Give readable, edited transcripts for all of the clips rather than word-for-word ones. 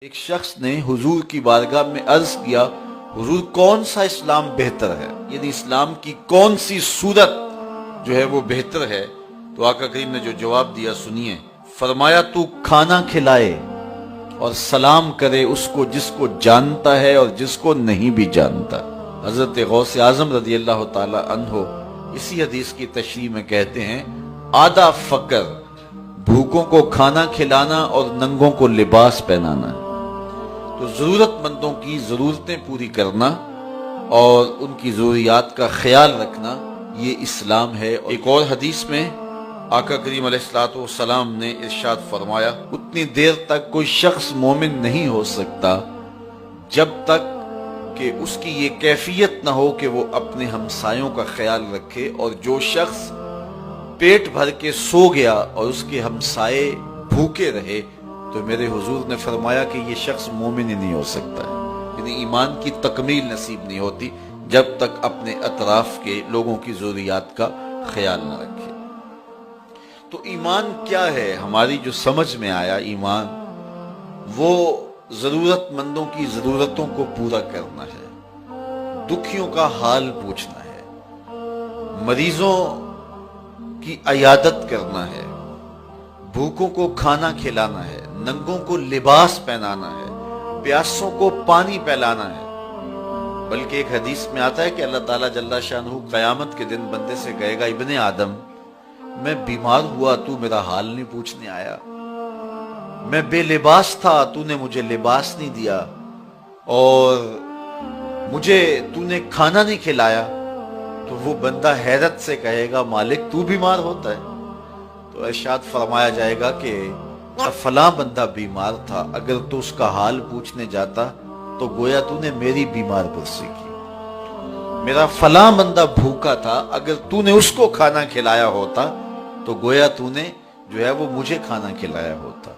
ایک شخص نے حضور کی بارگاہ میں عرض کیا، حضور کون سا اسلام بہتر ہے، یعنی اسلام کی کون سی صورت جو ہے وہ بہتر ہے؟ تو آقا کریم نے جو جواب دیا سنیے، فرمایا تو کھانا کھلائے اور سلام کرے اس کو جس کو جانتا ہے اور جس کو نہیں بھی جانتا۔ حضرت غوث اعظم رضی اللہ تعالی عنہ اسی حدیث کی تشریح میں کہتے ہیں، آدھا فقر بھوکوں کو کھانا کھلانا اور ننگوں کو لباس پہنانا ہے۔ تو ضرورت مندوں کی ضرورتیں پوری کرنا اور ان کی ضروریات کا خیال رکھنا یہ اسلام ہے۔ ایک اور حدیث میں آقا کریم علیہ السلام نے ارشاد فرمایا، اتنی دیر تک کوئی شخص مومن نہیں ہو سکتا جب تک کہ اس کی یہ کیفیت نہ ہو کہ وہ اپنے ہمسایوں کا خیال رکھے، اور جو شخص پیٹ بھر کے سو گیا اور اس کے ہمسائے بھوکے رہے تو میرے حضور نے فرمایا کہ یہ شخص مومن ہی نہیں ہو سکتا ہے، یعنی ایمان کی تکمیل نصیب نہیں ہوتی جب تک اپنے اطراف کے لوگوں کی ضروریات کا خیال نہ رکھے۔ تو ایمان کیا ہے؟ ہماری جو سمجھ میں آیا، ایمان وہ ضرورت مندوں کی ضرورتوں کو پورا کرنا ہے، دکھیوں کا حال پوچھنا ہے، مریضوں کی عیادت کرنا ہے، بھوکوں کو کھانا کھلانا ہے، ننگوں کو لباس پہنانا ہے، پیاسوں کو پانی پلانا ہے۔ بلکہ ایک حدیث میں آتا ہے کہ اللہ تعالیٰ جل شانہ قیامت کے دن بندے سے کہے گا، ابن آدم میں بیمار ہوا تو میرا حال نہیں پوچھنے آیا، میں بے لباس تھا تو نے مجھے لباس نہیں دیا، اور مجھے تو نے کھانا نہیں کھلایا۔ تو وہ بندہ حیرت سے کہے گا، مالک تو بیمار ہوتا ہے؟ تو ارشاد فرمایا جائے گا کہ فلاں بندہ بیمار تھا، اگر تو اس کا حال پوچھنے جاتا تو گویا تو نے میری بیمار پرسی کی۔ میرا فلاں بندہ بھوکا تھا، اگر تو نے اس کو کھانا کھلایا ہوتا تو گویا تو نے جو ہے وہ مجھے کھانا کھلایا ہوتا۔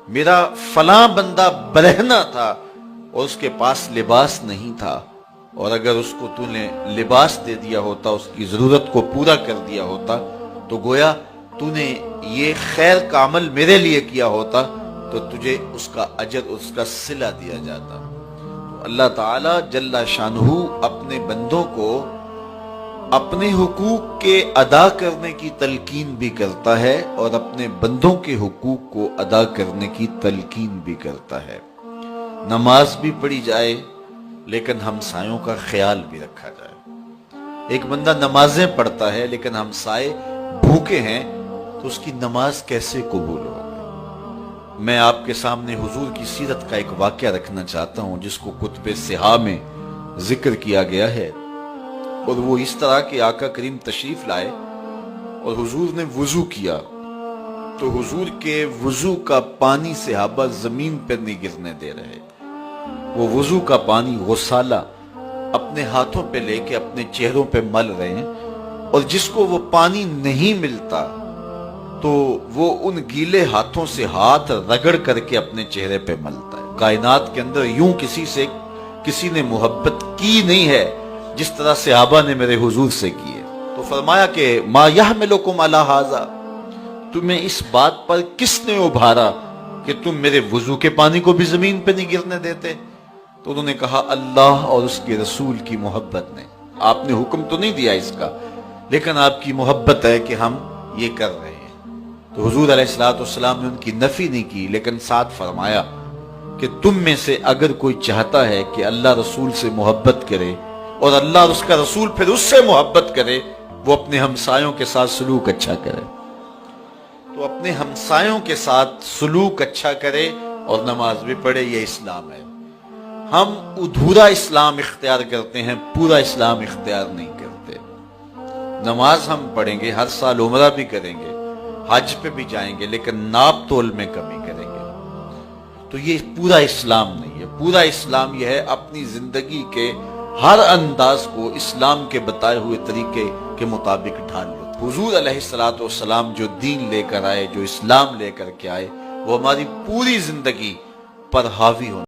میرا فلاں بندہ برہنہ تھا اور اس کے پاس لباس نہیں تھا، اور اگر اس کو تو نے لباس دے دیا ہوتا، اس کی ضرورت کو پورا کر دیا ہوتا تو گویا تو نے یہ خیر کا عمل میرے لیے کیا ہوتا تو تجھے اس کا اجر، اس کا صلہ دیا جاتا۔ تو اللہ تعالی جل شانہ اپنے بندوں کو اپنے حقوق کے ادا کرنے کی تلقین بھی کرتا ہے اور اپنے بندوں کے حقوق کو ادا کرنے کی تلقین بھی کرتا ہے۔ نماز بھی پڑھی جائے لیکن ہمسایوں کا خیال بھی رکھا جائے۔ ایک بندہ نمازیں پڑھتا ہے لیکن ہمسائے بھوکے ہیں تو اس کی نماز کیسے قبول ہوگی؟ میں آپ کے سامنے حضور کی سیرت کا ایک واقعہ رکھنا چاہتا ہوں جس کو کتب صحاح میں ذکر کیا گیا ہے، اور وہ اس طرح کہ آقا کریم تشریف لائے اور حضور نے وضو کیا تو حضور کے وضو کا پانی صحابہ زمین پر نہیں گرنے دے رہے۔ وہ وضو کا پانی غسالہ اپنے ہاتھوں پہ لے کے اپنے چہروں پہ مل رہے ہیں، اور جس کو وہ پانی نہیں ملتا تو وہ ان گیلے ہاتھوں سے ہاتھ رگڑ کر کے اپنے چہرے پہ ملتا ہے۔ کائنات کے اندر یوں کسی نے محبت کی نہیں ہے جس طرح صحابہ نے میرے حضور سے کی ہے۔ تو فرمایا کہ ما یحملکم علی ھذا، تمہیں اس بات پر کس نے ابھارا کہ تم میرے وضو کے پانی کو بھی زمین پہ نہیں گرنے دیتے؟ تو انہوں نے کہا، اللہ اور اس کے رسول کی محبت نے۔ آپ نے حکم تو نہیں دیا اس کا، لیکن آپ کی محبت ہے کہ ہم یہ کر رہے ہیں۔ تو حضور علیہ السلام نے ان کی نفی نہیں کی، لیکن ساتھ فرمایا کہ تم میں سے اگر کوئی چاہتا ہے کہ اللہ رسول سے محبت کرے اور اللہ اور اس کا رسول پھر اس سے محبت کرے، وہ اپنے ہمسایوں کے ساتھ سلوک اچھا کرے۔ تو اپنے ہمسایوں کے ساتھ سلوک اچھا کرے اور نماز بھی پڑھے، یہ اسلام ہے۔ ہم ادھورا اسلام اختیار کرتے ہیں، پورا اسلام اختیار نہیں کرتے۔ نماز ہم پڑھیں گے، ہر سال عمرہ بھی کریں گے، حج پہ بھی جائیں گے، لیکن ناپ تول میں کمی کریں گے۔ تو یہ پورا اسلام نہیں ہے۔ پورا اسلام یہ ہے اپنی زندگی کے ہر انداز کو اسلام کے بتائے ہوئے طریقے کے مطابق ڈھال لو۔ حضور علیہ السلام جو دین لے کر آئے، جو اسلام لے کر کے آئے، وہ ہماری پوری زندگی پر حاوی ہونا